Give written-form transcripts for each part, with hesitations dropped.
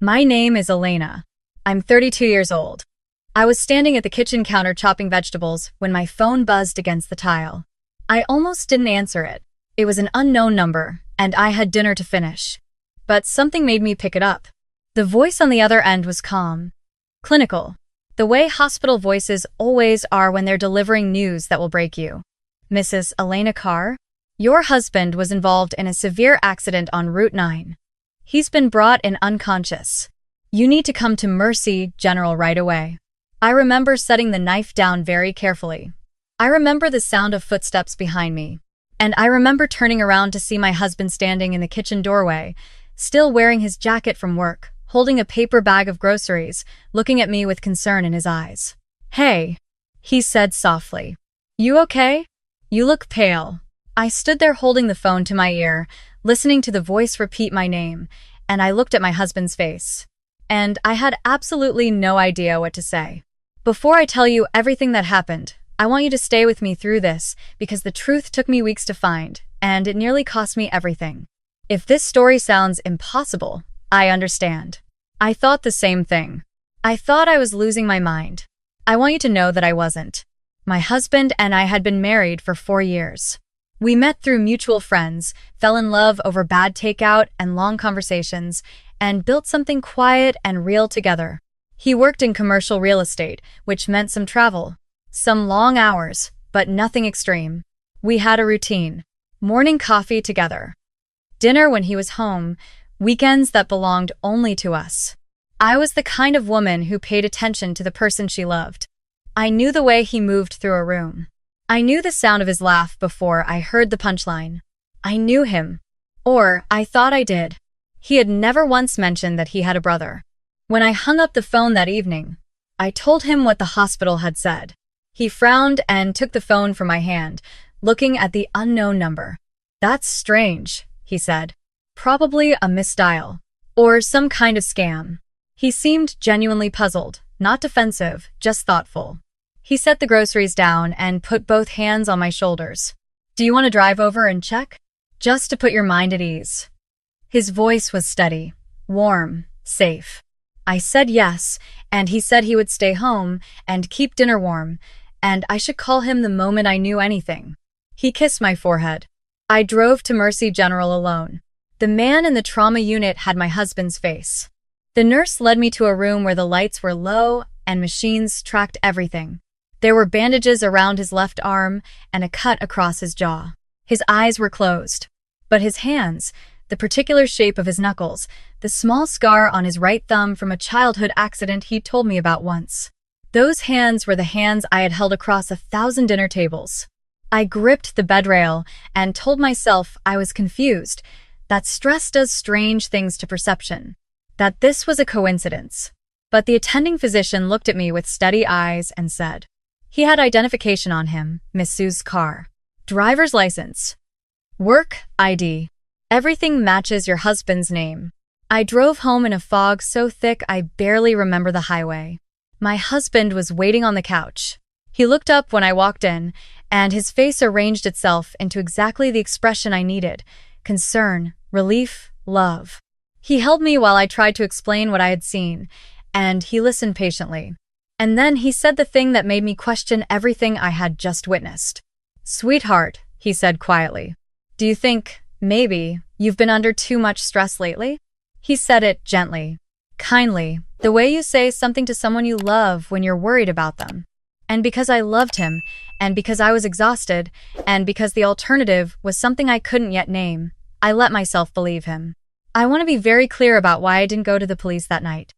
My name is Elena. I'm 32 years old. I was standing at the kitchen counter chopping vegetables when my phone buzzed against the tile. I almost didn't answer it. It was an unknown number, and I had dinner to finish. But something made me pick it up. The voice on the other end was calm, clinical, the way hospital voices always are when they're delivering news that will break you. Mrs. Elena Carr, your husband was involved in a severe accident on Route 9. He's been brought in unconscious. You need to come to Mercy General right away. I remember setting the knife down very carefully. I remember the sound of footsteps behind me. And I remember turning around to see my husband standing in the kitchen doorway, still wearing his jacket from work, holding a paper bag of groceries, looking at me with concern in his eyes. "Hey," he said softly. "You okay? You look pale." I stood there holding the phone to my ear, listening to the voice repeat my name, and I looked at my husband's face. And I had absolutely no idea what to say. Before I tell you everything that happened, I want you to stay with me through this because the truth took me weeks to find, and it nearly cost me everything. If this story sounds impossible, I understand. I thought the same thing. I thought I was losing my mind. I want you to know that I wasn't. My husband and I had been married for 4 years. We met through mutual friends, fell in love over bad takeout and long conversations, and built something quiet and real together. He worked in commercial real estate, which meant some travel, some long hours, but nothing extreme. We had a routine. Morning coffee together. Dinner when he was home, weekends that belonged only to us. I was the kind of woman who paid attention to the person she loved. I knew the way he moved through a room. I knew the sound of his laugh before I heard the punchline. I knew him. Or I thought I did. He had never once mentioned that he had a brother. When I hung up the phone that evening, I told him what the hospital had said. He frowned and took the phone from my hand, looking at the unknown number. "That's strange," he said. "Probably a misdial. Or some kind of scam." He seemed genuinely puzzled, not defensive, just thoughtful. He set the groceries down and put both hands on my shoulders. "Do you want to drive over and check? Just to put your mind at ease." His voice was steady, warm, safe. I said yes, and he said he would stay home and keep dinner warm, and I should call him the moment I knew anything. He kissed my forehead. I drove to Mercy General alone. The man in the trauma unit had my husband's face. The nurse led me to a room where the lights were low and machines tracked everything. There were bandages around his left arm and a cut across his jaw. His eyes were closed. But his hands, the particular shape of his knuckles, the small scar on his right thumb from a childhood accident he'd told me about once. Those hands were the hands I had held across 1,000 dinner tables. I gripped the bedrail and told myself I was confused, that stress does strange things to perception, that this was a coincidence. But the attending physician looked at me with steady eyes and said, "He had identification on him, Mrs. Carr. Driver's license. Work ID. Everything matches your husband's name." I drove home in a fog so thick I barely remember the highway. My husband was waiting on the couch. He looked up when I walked in, and his face arranged itself into exactly the expression I needed: concern, relief, love. He held me while I tried to explain what I had seen, and he listened patiently. And then he said the thing that made me question everything I had just witnessed. "Sweetheart," he said quietly, "do you think, maybe, you've been under too much stress lately?" He said it gently, kindly, the way you say something to someone you love when you're worried about them. And because I loved him, and because I was exhausted, and because the alternative was something I couldn't yet name, I let myself believe him. I want to be very clear about why I didn't go to the police that night.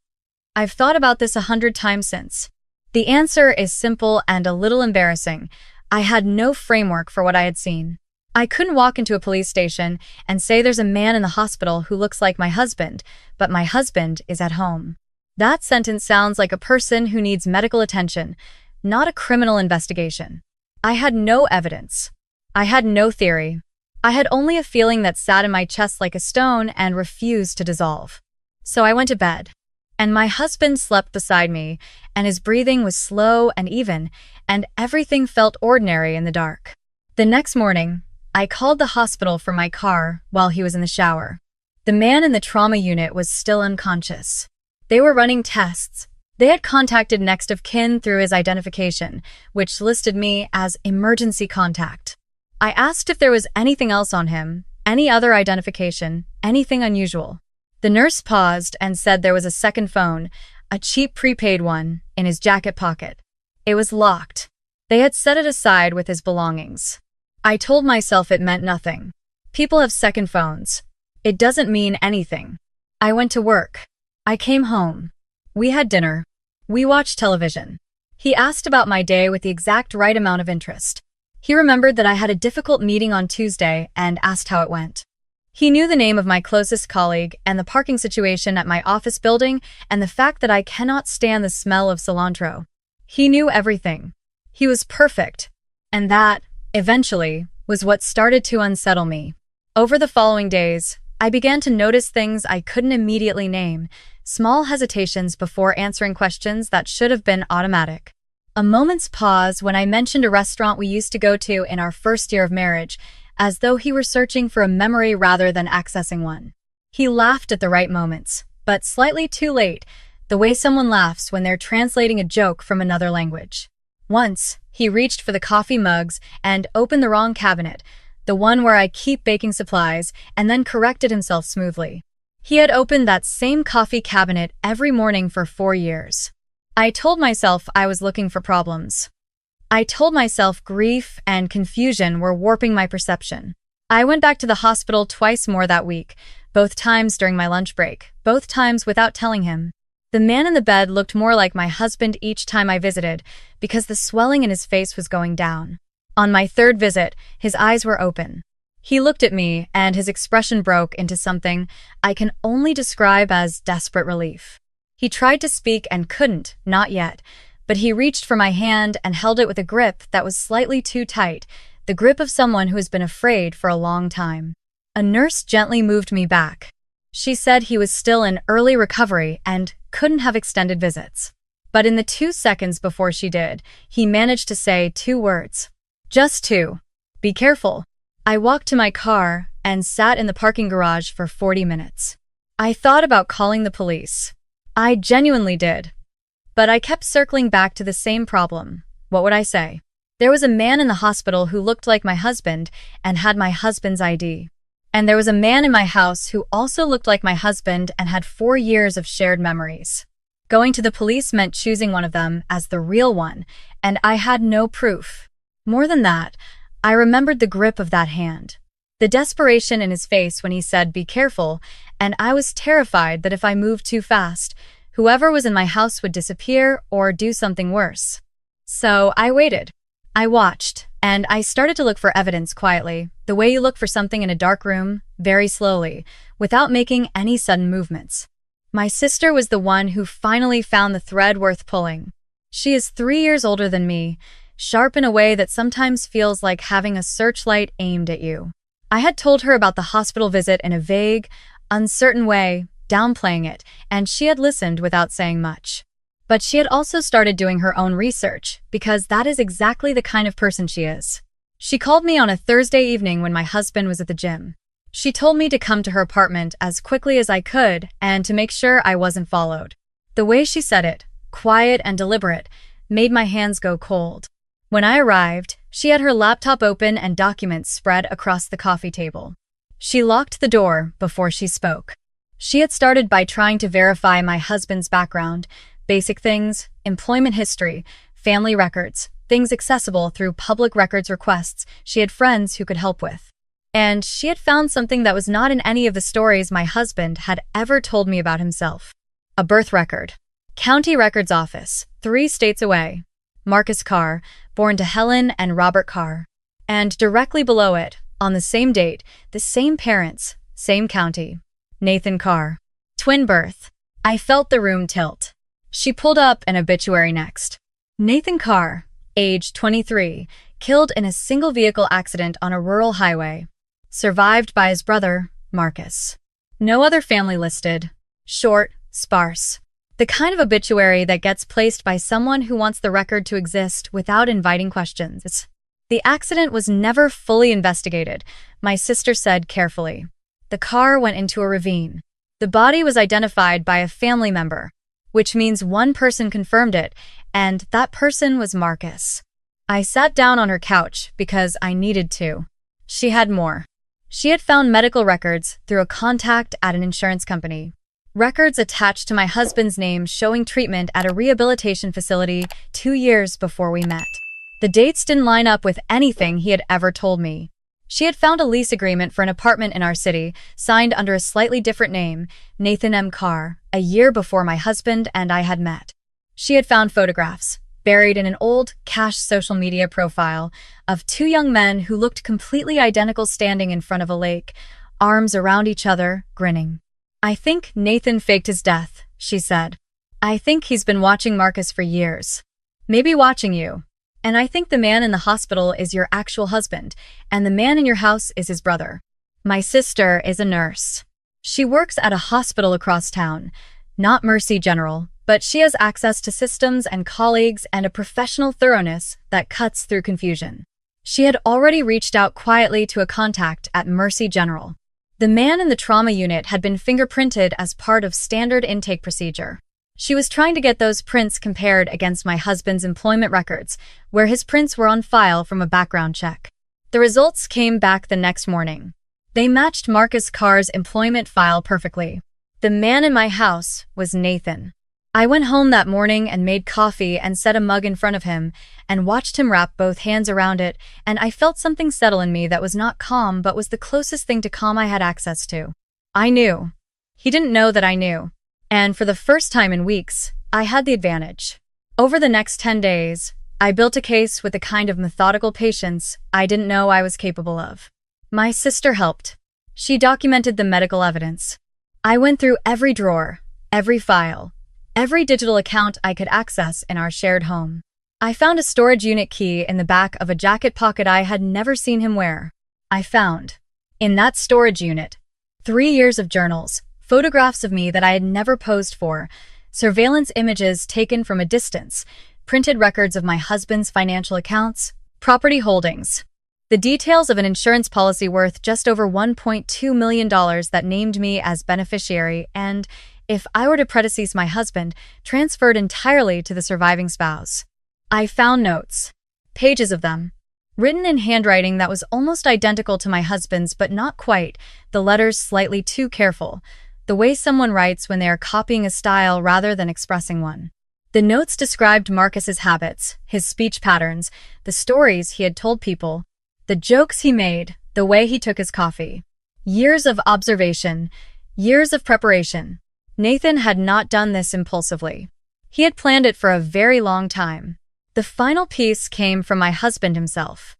I've thought about this 100 times since. The answer is simple and a little embarrassing. I had no framework for what I had seen. I couldn't walk into a police station and say there's a man in the hospital who looks like my husband, but my husband is at home. That sentence sounds like a person who needs medical attention, not a criminal investigation. I had no evidence. I had no theory. I had only a feeling that sat in my chest like a stone and refused to dissolve. So I went to bed. And my husband slept beside me, and his breathing was slow and even, and everything felt ordinary in the dark. The next morning, I called the hospital for my car while he was in the shower. The man in the trauma unit was still unconscious. They were running tests. They had contacted next of kin through his identification, which listed me as emergency contact. I asked if there was anything else on him, any other identification, anything unusual. The nurse paused and said there was a second phone, a cheap prepaid one, in his jacket pocket. It was locked. They had set it aside with his belongings. I told myself it meant nothing. People have second phones. It doesn't mean anything. I went to work. I came home. We had dinner. We watched television. He asked about my day with the exact right amount of interest. He remembered that I had a difficult meeting on Tuesday and asked how it went. He knew the name of my closest colleague and the parking situation at my office building and the fact that I cannot stand the smell of cilantro. He knew everything. He was perfect. And that, eventually, was what started to unsettle me. Over the following days, I began to notice things I couldn't immediately name, small hesitations before answering questions that should have been automatic. A moment's pause when I mentioned a restaurant we used to go to in our first year of marriage, as though he were searching for a memory rather than accessing one. He laughed at the right moments, but slightly too late, the way someone laughs when they're translating a joke from another language. Once, he reached for the coffee mugs and opened the wrong cabinet, the one where I keep baking supplies, and then corrected himself smoothly. He had opened that same coffee cabinet every morning for 4 years. I told myself I was looking for problems. I told myself grief and confusion were warping my perception. I went back to the hospital twice more that week, both times during my lunch break, both times without telling him. The man in the bed looked more like my husband each time I visited because the swelling in his face was going down. On my third visit, his eyes were open. He looked at me, and his expression broke into something I can only describe as desperate relief. He tried to speak and couldn't, not yet, but he reached for my hand and held it with a grip that was slightly too tight, the grip of someone who has been afraid for a long time. A nurse gently moved me back. She said he was still in early recovery and couldn't have extended visits. But in the 2 seconds before she did, he managed to say 2 words. Just 2. Be careful. I walked to my car and sat in the parking garage for 40 minutes. I thought about calling the police. I genuinely did. But I kept circling back to the same problem. What would I say? There was a man in the hospital who looked like my husband and had my husband's ID. And there was a man in my house who also looked like my husband and had 4 years of shared memories. Going to the police meant choosing one of them as the real one, and I had no proof. More than that, I remembered the grip of that hand, the desperation in his face when he said, "Be careful," and I was terrified that if I moved too fast, whoever was in my house would disappear or do something worse. So I waited. I watched, and I started to look for evidence quietly, the way you look for something in a dark room, very slowly, without making any sudden movements. My sister was the one who finally found the thread worth pulling. She is 3 years older than me, sharp in a way that sometimes feels like having a searchlight aimed at you. I had told her about the hospital visit in a vague, uncertain way, downplaying it, and she had listened without saying much. But she had also started doing her own research, because that is exactly the kind of person she is. She called me on a Thursday evening when my husband was at the gym. She told me to come to her apartment as quickly as I could and to make sure I wasn't followed. The way she said it, quiet and deliberate, made my hands go cold. When I arrived, she had her laptop open and documents spread across the coffee table. She locked the door before she spoke. She had started by trying to verify my husband's background, basic things, employment history, family records, things accessible through public records requests she had friends who could help with. And she had found something that was not in any of the stories my husband had ever told me about himself. A birth record. County Records Office, 3 states away. Marcus Carr, born to Helen and Robert Carr. And directly below it, on the same date, the same parents, same county. Nathan Carr. Twin birth. I felt the room tilt. She pulled up an obituary next. Nathan Carr, age 23, killed in a single vehicle accident on a rural highway. Survived by his brother, Marcus. No other family listed. Short, sparse. The kind of obituary that gets placed by someone who wants the record to exist without inviting questions. The accident was never fully investigated, my sister said carefully. The car went into a ravine. The body was identified by a family member, which means one person confirmed it, and that person was Marcus. I sat down on her couch because I needed to. She had more. She had found medical records through a contact at an insurance company. Records attached to my husband's name showing treatment at a rehabilitation facility 2 years before we met. The dates didn't line up with anything he had ever told me. She had found a lease agreement for an apartment in our city, signed under a slightly different name, Nathan M. Carr, a year before my husband and I had met. She had found photographs, buried in an old, cached social media profile, of 2 young men who looked completely identical standing in front of a lake, arms around each other, grinning. "I think Nathan faked his death," she said. "I think he's been watching Marcus for years. Maybe watching you. And I think the man in the hospital is your actual husband, and the man in your house is his brother. My sister is a nurse. She works at a hospital across town, not Mercy General, but she has access to systems and colleagues and a professional thoroughness that cuts through confusion. She had already reached out quietly to a contact at Mercy General. The man in the trauma unit had been fingerprinted as part of standard intake procedure. She was trying to get those prints compared against my husband's employment records, where his prints were on file from a background check. The results came back the next morning. They matched Marcus Carr's employment file perfectly. The man in my house was Nathan. I went home that morning and made coffee and set a mug in front of him and watched him wrap both hands around it, and I felt something settle in me that was not calm but was the closest thing to calm I had access to. I knew. He didn't know that I knew. And for the first time in weeks, I had the advantage. Over the next 10 days, I built a case with a kind of methodical patience I didn't know I was capable of. My sister helped. She documented the medical evidence. I went through every drawer, every file, every digital account I could access in our shared home. I found a storage unit key in the back of a jacket pocket I had never seen him wear. I found, in that storage unit, 3 years of journals, photographs of me that I had never posed for, surveillance images taken from a distance, printed records of my husband's financial accounts, property holdings, the details of an insurance policy worth just over $1.2 million that named me as beneficiary and, if I were to predecease my husband, transferred entirely to the surviving spouse. I found notes, pages of them, written in handwriting that was almost identical to my husband's but not quite, the letters slightly too careful, the way someone writes when they are copying a style rather than expressing one. The notes described Marcus's habits, his speech patterns, the stories he had told people, the jokes he made, the way he took his coffee. Years of observation, years of preparation. Nathan had not done this impulsively. He had planned it for a very long time. The final piece came from my husband himself.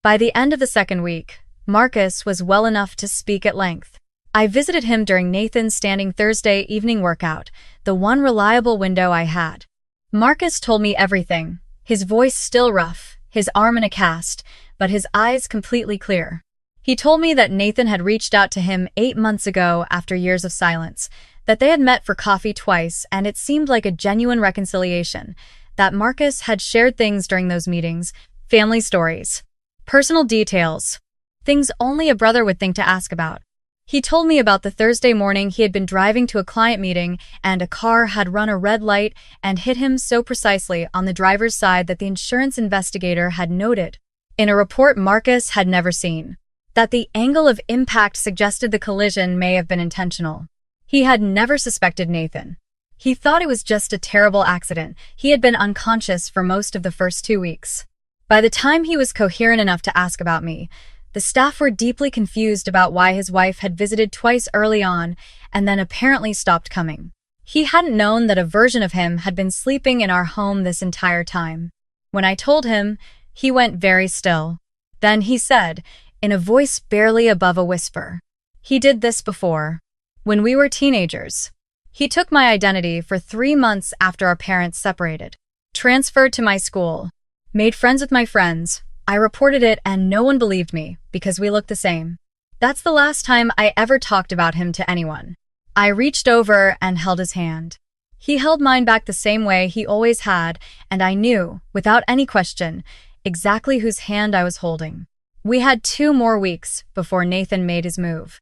By the end of the second week, Marcus was well enough to speak at length. I visited him during Nathan's standing Thursday evening workout, the one reliable window I had. Marcus told me everything, his voice still rough, his arm in a cast, but his eyes completely clear. He told me that Nathan had reached out to him 8 months ago after years of silence, that they had met for coffee twice and it seemed like a genuine reconciliation, that Marcus had shared things during those meetings, family stories, personal details, things only a brother would think to ask about. He told me about the Thursday morning he had been driving to a client meeting and a car had run a red light and hit him so precisely on the driver's side that the insurance investigator had noted, in a report Marcus had never seen, that the angle of impact suggested the collision may have been intentional. He had never suspected Nathan. He thought it was just a terrible accident. He had been unconscious for most of the first 2 weeks. By the time he was coherent enough to ask about me, the staff were deeply confused about why his wife had visited twice early on and then apparently stopped coming. He hadn't known that a version of him had been sleeping in our home this entire time. When I told him, he went very still. Then he said, in a voice barely above a whisper, "He did this before. When we were teenagers. He took my identity for 3 months after our parents separated. Transferred to my school. Made friends with my friends. I reported it and no one believed me because we looked the same. That's the last time I ever talked about him to anyone. I reached over and held his hand. He held mine back the same way he always had, and I knew, without any question, exactly whose hand I was holding. We had 2 more weeks before Nathan made his move.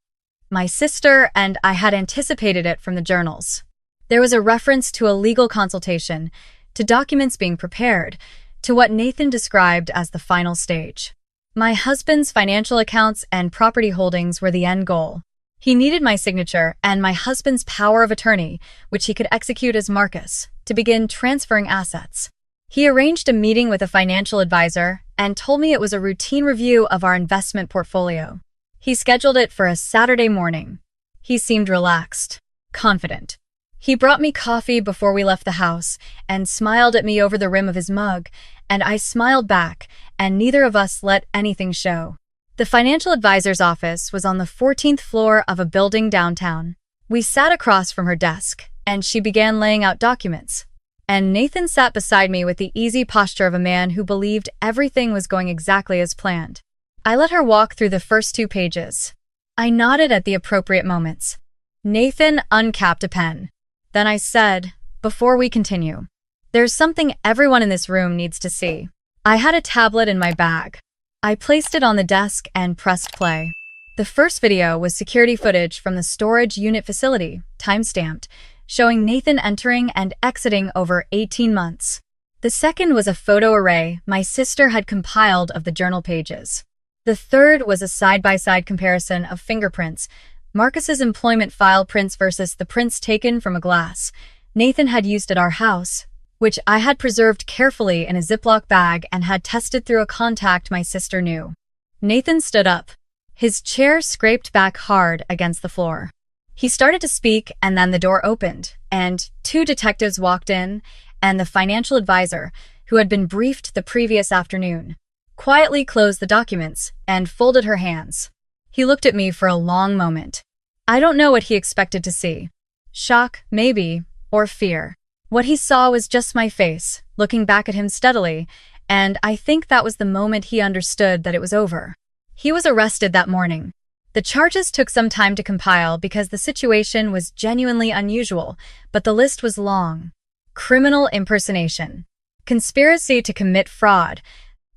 my sister, and I had anticipated it from the journals. There was a reference to a legal consultation, to documents being prepared, to what Nathan described as the final stage. My husband's financial accounts and property holdings were the end goal. He needed my signature and my husband's power of attorney, which he could execute as Marcus, to begin transferring assets. He arranged a meeting with a financial advisor and told me it was a routine review of our investment portfolio. He scheduled it for a Saturday morning. He seemed relaxed, confident. He brought me coffee before we left the house and smiled at me over the rim of his mug, and I smiled back, and neither of us let anything show. The financial advisor's office was on the 14th floor of a building downtown. We sat across from her desk, and she began laying out documents. And Nathan sat beside me with the easy posture of a man who believed everything was going exactly as planned. I let her walk through the first 2 pages. I nodded at the appropriate moments. Nathan uncapped a pen. Then I said, "Before we continue, there's something everyone in this room needs to see." I had a tablet in my bag. I placed it on the desk and pressed play. The first video was security footage from the storage unit facility, time-stamped, showing Nathan entering and exiting over 18 months. The second was a photo array my sister had compiled of the journal pages. The third was a side-by-side comparison of fingerprints, Marcus's employment file prints versus the prints taken from a glass Nathan had used at our house, which I had preserved carefully in a Ziploc bag and had tested through a contact my sister knew. Nathan stood up. His chair scraped back hard against the floor. He started to speak, and then the door opened, and 2 detectives walked in, and the financial advisor, who had been briefed the previous afternoon, quietly closed the documents and folded her hands. He looked at me for a long moment. I don't know what he expected to see. Shock, maybe, or fear. What he saw was just my face, looking back at him steadily, and I think that was the moment he understood that it was over. He was arrested that morning. The charges took some time to compile because the situation was genuinely unusual, but the list was long. Criminal impersonation, conspiracy to commit fraud,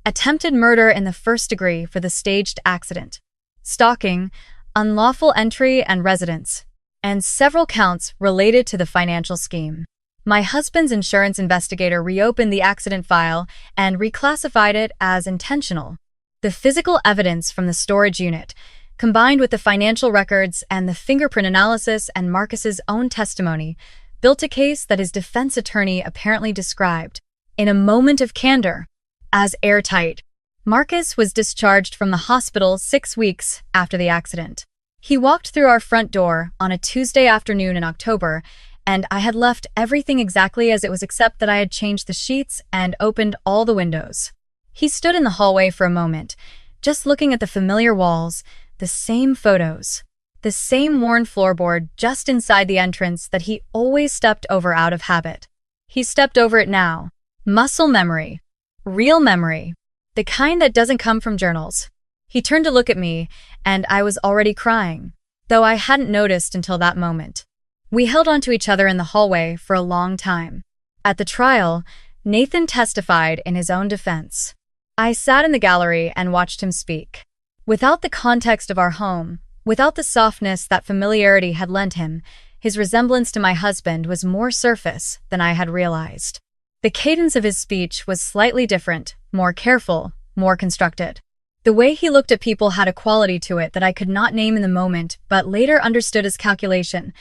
attempted murder in the 1st degree for the staged accident, stalking, unlawful entry and residence, and several counts related to the financial scheme. My husband's insurance investigator reopened the accident file and reclassified it as intentional. The physical evidence from the storage unit, combined with the financial records and the fingerprint analysis and Marcus's own testimony, built a case that his defense attorney apparently described, in a moment of candor, as airtight. Marcus was discharged from the hospital 6 weeks after the accident. He walked through our front door on a Tuesday afternoon in October, and I had left everything exactly as it was except that I had changed the sheets and opened all the windows. He stood in the hallway for a moment, just looking at the familiar walls, the same photos, the same worn floorboard just inside the entrance that he always stepped over out of habit. He stepped over it now. Muscle memory. Real memory. The kind that doesn't come from journals. He turned to look at me, and I was already crying, though I hadn't noticed until that moment. We held onto each other in the hallway for a long time. At the trial, Nathan testified in his own defense. I sat in the gallery and watched him speak. Without the context of our home, without the softness that familiarity had lent him, his resemblance to my husband was more surface than I had realized. The cadence of his speech was slightly different, more careful, more constructed. The way he looked at people had a quality to it that I could not name in the moment, but later understood as calculation,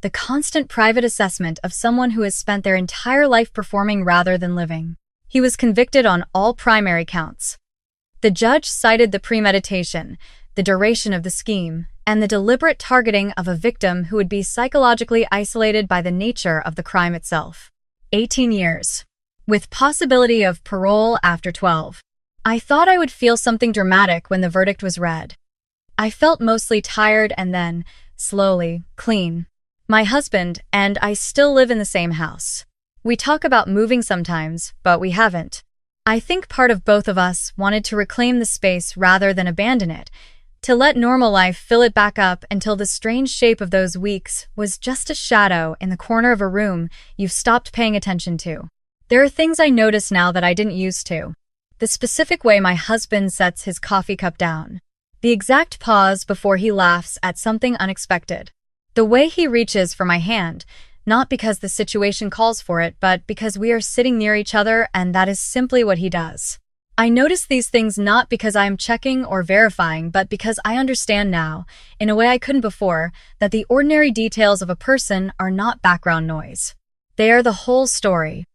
the constant private assessment of someone who has spent their entire life performing rather than living. He was convicted on all primary counts. The judge cited the premeditation, the duration of the scheme, and the deliberate targeting of a victim who would be psychologically isolated by the nature of the crime itself. 18 years. With possibility of parole after 12. I thought I would feel something dramatic when the verdict was read. I felt mostly tired and then, slowly, clean. My husband and I still live in the same house. We talk about moving sometimes, but we haven't. I think part of both of us wanted to reclaim the space rather than abandon it, to let normal life fill it back up until the strange shape of those weeks was just a shadow in the corner of a room you've stopped paying attention to. There are things I notice now that I didn't used to. The specific way my husband sets his coffee cup down. The exact pause before he laughs at something unexpected. The way he reaches for my hand, not because the situation calls for it, but because we are sitting near each other and that is simply what he does. I notice these things not because I am checking or verifying, but because I understand now, in a way I couldn't before, that the ordinary details of a person are not background noise. They are the whole story.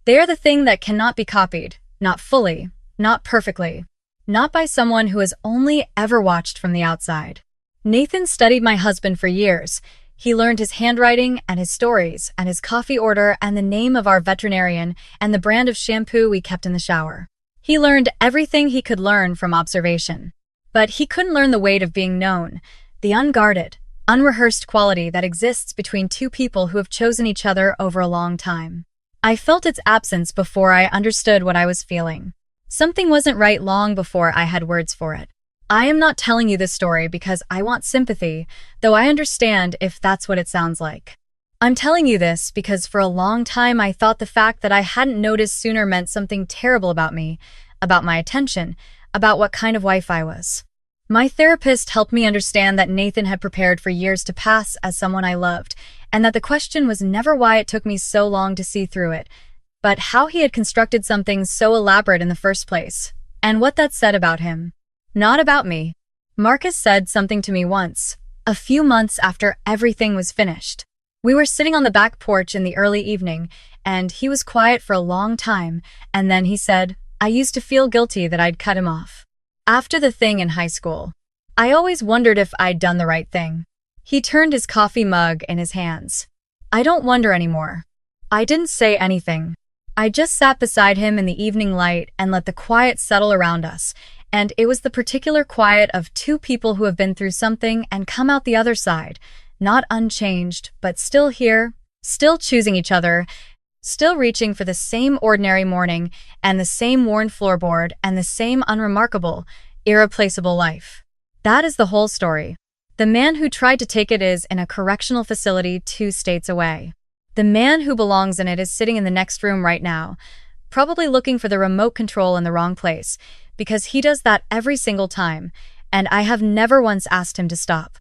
They are the thing that cannot be copied, not fully, not perfectly, not by someone who has only ever watched from the outside. Nathan studied my husband for years. He learned his handwriting and his stories and his coffee order and the name of our veterinarian and the brand of shampoo we kept in the shower. He learned everything he could learn from observation. But he couldn't learn the weight of being known, the unguarded, unrehearsed quality that exists between two people who have chosen each other over a long time. I felt its absence before I understood what I was feeling. Something wasn't right long before I had words for it. I am not telling you this story because I want sympathy, though I understand if that's what it sounds like. I'm telling you this because for a long time I thought the fact that I hadn't noticed sooner meant something terrible about me, about my attention, about what kind of wife I was. My therapist helped me understand that Nathan had prepared for years to pass as someone I loved, and that the question was never why it took me so long to see through it, but how he had constructed something so elaborate in the first place, and what that said about him. Not about me. Marcus said something to me once, a few months after everything was finished. We were sitting on the back porch in the early evening, and he was quiet for a long time, and then he said, I used to feel guilty that I'd cut him off. After the thing in high school, I always wondered if I'd done the right thing. He turned his coffee mug in his hands. I don't wonder anymore. I didn't say anything. I just sat beside him in the evening light and let the quiet settle around us, and it was the particular quiet of two people who have been through something and come out the other side, not unchanged, but still here, still choosing each other, still reaching for the same ordinary morning and the same worn floorboard and the same unremarkable, irreplaceable life. That is the whole story. The man who tried to take it is in a correctional facility 2 states away. The man who belongs in it is sitting in the next room right now, probably looking for the remote control in the wrong place, because he does that every single time, and I have never once asked him to stop.